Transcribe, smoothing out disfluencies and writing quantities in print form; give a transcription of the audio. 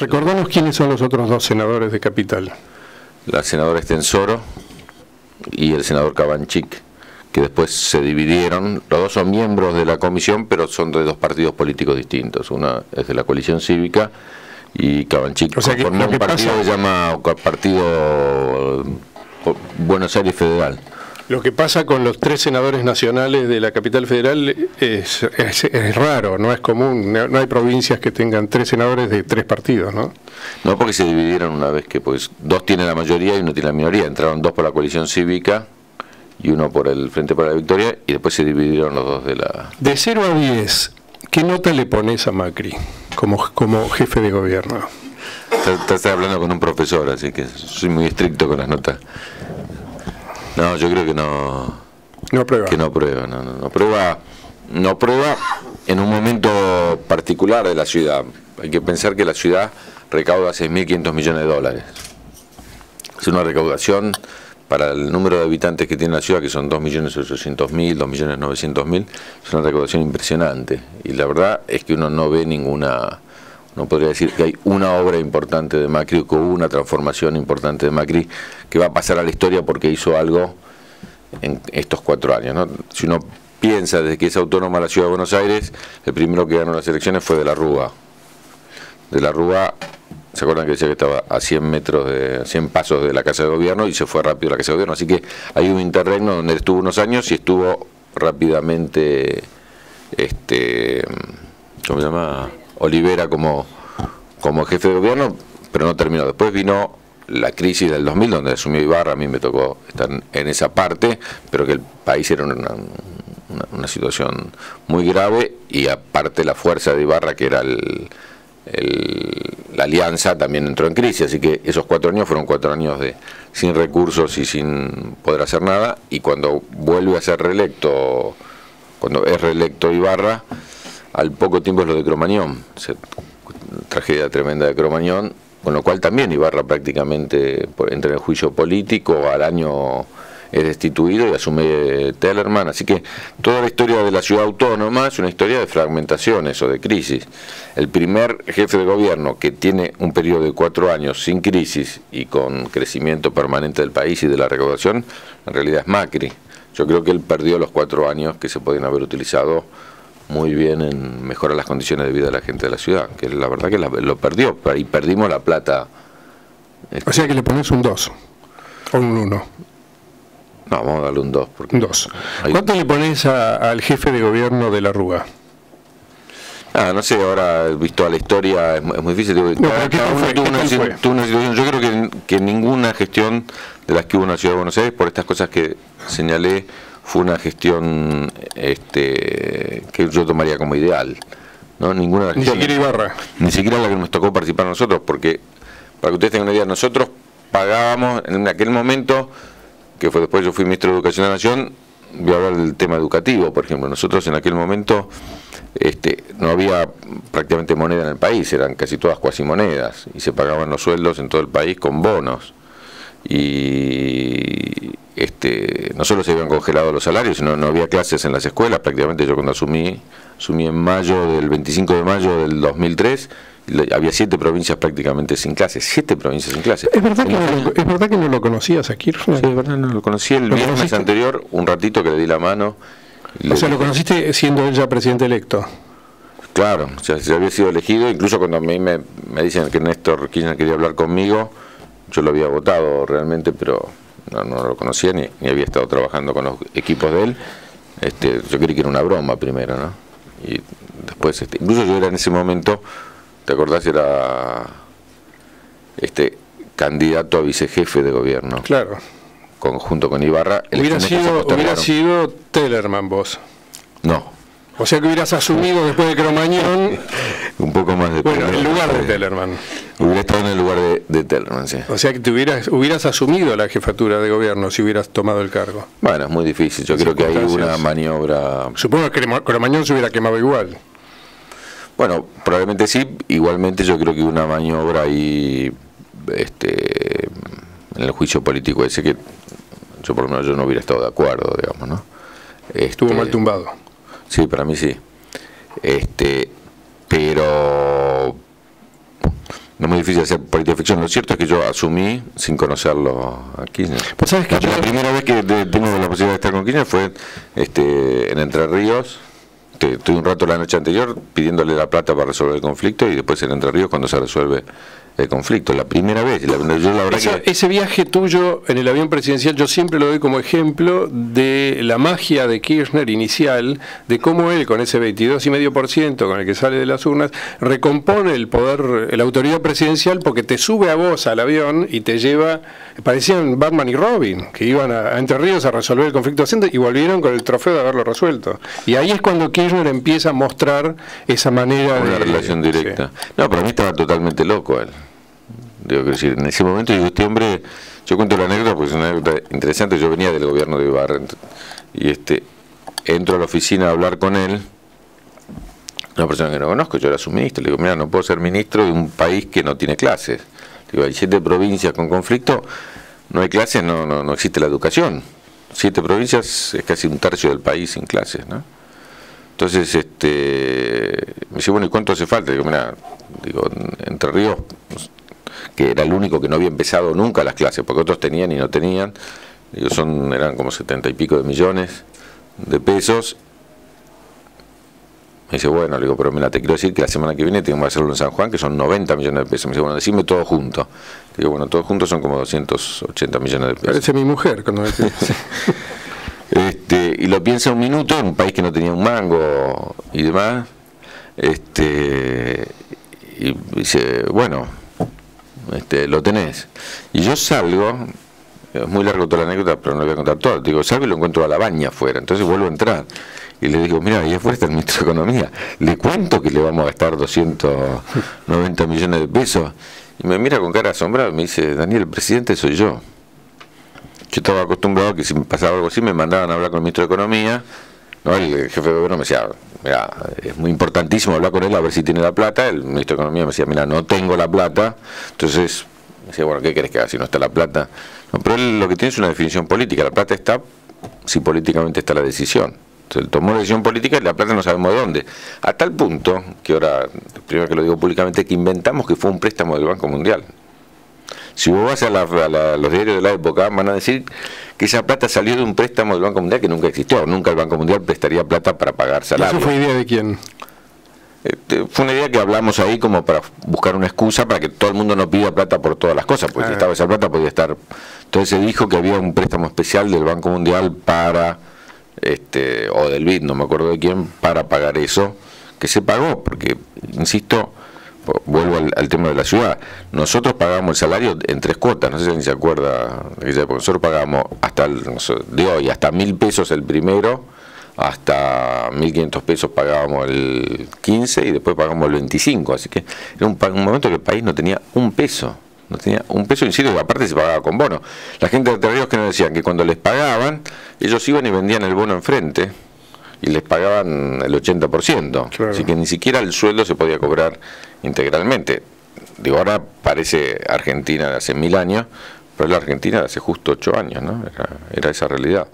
Recordanos quiénes son los otros dos senadores de Capital. La senadora Estensoro y el senador Cabanchik, que después se dividieron. Los dos son miembros de la comisión, pero son de dos partidos políticos distintos. Una es de la coalición cívica y Cabanchik formó un partido que se llama Partido Buenos Aires Federal. Lo que pasa con los tres senadores nacionales de la capital federal es raro, no es común, no hay provincias que tengan tres senadores de tres partidos, ¿no? No, porque se dividieron una vez que pues dos tienen la mayoría y uno tiene la minoría. Entraron dos por la coalición cívica y uno por el Frente para la Victoria, y después se dividieron los dos de la... De 0 a 10, ¿qué nota le pones a Macri como jefe de gobierno? Estás hablando con un profesor, así que soy muy estricto con las notas. No, yo creo que no. No aprueba. Que no aprueba, no aprueba en un momento particular de la ciudad. Hay que pensar que la ciudad recauda 6.500 millones de dólares. Es una recaudación para el número de habitantes que tiene la ciudad, que son 2.800.000, 2.900.000, es una recaudación impresionante. Y la verdad es que uno no ve ninguna... No podría decir que hay una obra importante de Macri, que hubo una transformación importante de Macri, que va a pasar a la historia porque hizo algo en estos 4 años, ¿no? Si uno piensa desde que es autónoma la ciudad de Buenos Aires, el primero que ganó las elecciones fue De la Rúa. De la Rúa, ¿se acuerdan que decía que estaba a 100 pasos de la Casa de Gobierno y se fue rápido a la Casa de Gobierno? Así que hay un interregno donde estuvo unos años y estuvo rápidamente, ¿cómo se llama?, Olivera como jefe de gobierno, pero no terminó. Después vino la crisis del 2000, donde asumió Ibarra. A mí me tocó estar en esa parte, pero que el país era una situación muy grave, y aparte la fuerza de Ibarra, que era la alianza, también entró en crisis. Así que esos 4 años fueron 4 años sin recursos y sin poder hacer nada, y cuando vuelve a ser reelecto, cuando es reelecto Ibarra, al poco tiempo es lo de Cromañón, tragedia tremenda de Cromañón, con lo cual también Ibarra prácticamente entra en el juicio político, al año es destituido y asume Tellerman. Así que toda la historia de la ciudad autónoma es una historia de fragmentaciones o de crisis. El primer jefe de gobierno que tiene un periodo de 4 años sin crisis y con crecimiento permanente del país y de la recaudación, en realidad es Macri. Yo creo que él perdió los 4 años que se podían haber utilizado muy bien en mejorar las condiciones de vida de la gente de la ciudad, que la verdad que lo perdió, y perdimos la plata. O sea que le pones un 2 o un 1. No, vamos a darle un 2. Un 2. ¿Cuánto le pones al jefe de gobierno de la Rúa? No sé, ahora visto a la historia es muy difícil. Cada uno tuvo una situación. Yo creo que ninguna gestión de las que hubo en la ciudad de Buenos Aires, por estas cosas que señalé, fue una gestión que yo tomaría como ideal, ¿no? Ninguna de las ni siquiera Ibarra. Ni siquiera la que nos tocó participar a nosotros, porque, para que ustedes tengan una idea, nosotros pagábamos en aquel momento, que fue después yo fui ministro de Educación de la Nación, voy a hablar del tema educativo, por ejemplo. Nosotros en aquel momento no había prácticamente moneda en el país, eran casi todas cuasimonedas, y se pagaban los sueldos en todo el país con bonos. Y no solo se habían congelado los salarios, sino no había clases en las escuelas. Prácticamente yo cuando asumí en mayo, del 25 de mayo del 2003, había 7 provincias prácticamente sin clases. 7 provincias sin clases. ¿Es verdad que no lo conocías a Kirchner? Sí, es verdad, no lo conocí el viernes anterior, un ratito que le di la mano. O sea, lo conociste siendo él ya presidente electo. Claro, ya había sido elegido. Incluso cuando a mí me dicen que Néstor Kirchner quería hablar conmigo, yo lo había votado realmente, pero no lo conocía ni había estado trabajando con los equipos de él. Yo creí que era una broma primero, ¿no? Y después, incluso yo era en ese momento, ¿te acordás? Era candidato a vicejefe de gobierno. Claro. Junto con Ibarra. Hubiera sido Tellerman vos. No. O sea que hubieras asumido después de Cromañón un poco más de en lugar de Tellerman. Hubiera estado en el lugar de Tellerman, sí. O sea que hubieras asumido la jefatura de gobierno si hubieras tomado el cargo. Bueno, es muy difícil. Yo creo que hay una maniobra. Supongo que Cromañón se hubiera quemado igual. Bueno, probablemente sí. Igualmente yo creo que una maniobra ahí en el juicio político ese, que yo por lo menos yo no hubiera estado de acuerdo, digamos, ¿no? Estuvo mal tumbado. Sí, para mí sí. Pero No es muy difícil hacer política de ficción. Lo cierto es que yo asumí sin conocerlo a Kirchner. Pues sabes que la primera vez que tengo la posibilidad de estar con Kirchner fue en Entre Ríos. Estuve un rato la noche anterior pidiéndole la plata para resolver el conflicto y después en Entre Ríos cuando se resuelve el conflicto. La primera vez. Yo la verdad ese viaje tuyo en el avión presidencial yo siempre lo doy como ejemplo de la magia de Kirchner inicial, de cómo él con ese 22,5% con el que sale de las urnas recompone el poder, la autoridad presidencial, porque te sube a vos al avión y te lleva, parecían Batman y Robin, que iban a Entre Ríos a resolver el conflicto docente y volvieron con el trofeo de haberlo resuelto. Y ahí es cuando Kirchner empieza a mostrar esa manera una relación directa. Sí. No, pero a mí estaba totalmente loco él. Digo que decir, en ese momento yo, este hombre, yo cuento la anécdota porque es una anécdota interesante. Yo venía del gobierno de Ibarra y entro a la oficina a hablar con él, una persona que no conozco. Yo era su ministro, le digo, mira, no puedo ser ministro de un país que no tiene clases. Digo, hay 7 provincias con conflicto, no hay clases, no existe la educación. 7 provincias es casi un tercio del país sin clases, ¿no? Entonces, me dice, bueno, ¿y cuánto hace falta? Digo, mira, Entre Ríos, que era el único que no había empezado nunca las clases, porque otros tenían y no tenían, digo, eran como 70 y pico de millones de pesos. Me dice, bueno, le digo, pero mira, te quiero decir que la semana que viene tengo que hacerlo en San Juan, que son 90 millones de pesos. Me dice, bueno, decime todo junto. Digo, bueno, todos juntos son como 280 millones de pesos. Parece mi mujer cuando me dice. Y lo piensa un minuto, en un país que no tenía un mango y demás, y dice, bueno, lo tenés. Y yo salgo, es muy largo toda la anécdota, pero no voy a contar todo. Digo, salgo y lo encuentro a la baña afuera, entonces vuelvo a entrar. Y le digo, mira, ahí afuera está el ministro de Economía, le cuento que le vamos a gastar 290 millones de pesos. Y me mira con cara asombrada y me dice, Daniel, el presidente soy yo. Yo estaba acostumbrado a que si me pasaba algo así me mandaban a hablar con el ministro de Economía, ¿no? El jefe de gobierno me decía, mira, es muy importantísimo hablar con él a ver si tiene la plata. El ministro de Economía me decía, mira, no tengo la plata. Entonces me decía, bueno, ¿qué querés que haga si no está la plata? No, pero él lo que tiene es una definición política. La plata está si políticamente está la decisión. Entonces él tomó la decisión política y la plata no sabemos de dónde. A tal punto, que ahora, primero que lo digo públicamente, que inventamos que fue un préstamo del Banco Mundial. Si vos vas a los diarios de la época, van a decir que esa plata salió de un préstamo del Banco Mundial que nunca existió. Nunca el Banco Mundial prestaría plata para pagar salarios. ¿Eso fue idea de quién? Fue una idea que hablamos ahí como para buscar una excusa para que todo el mundo no pida plata por todas las cosas, porque si estaba esa plata podía estar. Entonces se dijo que había un préstamo especial del Banco Mundial para, o del BID, no me acuerdo de quién, para pagar eso, que se pagó, porque, insisto, vuelvo al tema de la ciudad. Nosotros pagamos el salario en 3 cuotas, no sé si alguien se acuerda de aquella época. Nosotros pagamos hasta de hoy, hasta 1.000 pesos el primero, hasta 1.500 pesos pagábamos el 15 y después pagamos el 25. Así que era un momento que el país no tenía un peso. No tenía un peso, insisto, aparte se pagaba con bono. La gente de Entre Ríos que nos decían que cuando les pagaban, ellos iban y vendían el bono enfrente y les pagaban el 80%. Claro. Así que ni siquiera el sueldo se podía cobrar integralmente. Digo, ahora parece Argentina de hace 1000 años, pero es la Argentina de hace justo 8 años, ¿no? Era esa realidad.